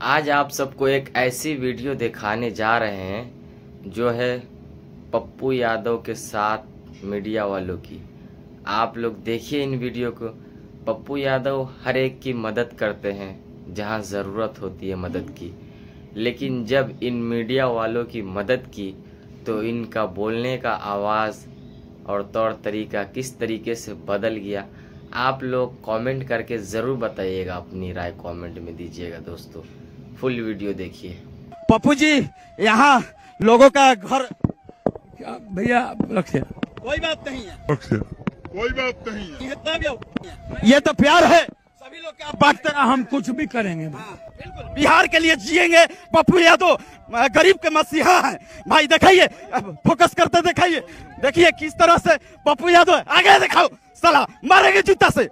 आज आप सबको एक ऐसी वीडियो दिखाने जा रहे हैं जो है पप्पू यादव के साथ मीडिया वालों की। आप लोग देखिए इन वीडियो को। पप्पू यादव हर एक की मदद करते हैं जहां ज़रूरत होती है मदद की, लेकिन जब इन मीडिया वालों की मदद की तो इनका बोलने का आवाज़ और तौर तरीका किस तरीके से बदल गया। आप लोग कमेंट करके ज़रूर बताइएगा, अपनी राय कमेंट में दीजिएगा दोस्तों। फुल वीडियो देखिए। पप्पू जी यहाँ लोगों का घर भैया रखिए, कोई बात नहीं है, कोई बात नहीं है। ये तो प्यार है। सभी लोग क्या बांटते हैं, हम कुछ भी करेंगे। बिल्कुल बिहार के लिए जिएंगे। पप्पू यादव गरीब के मसीहा हैं भाई। दिखाइए, फोकस करते दिखाइए। देखिए किस तरह से पप्पू यादव आगे दिखाओ, साला मारेंगे जूता से।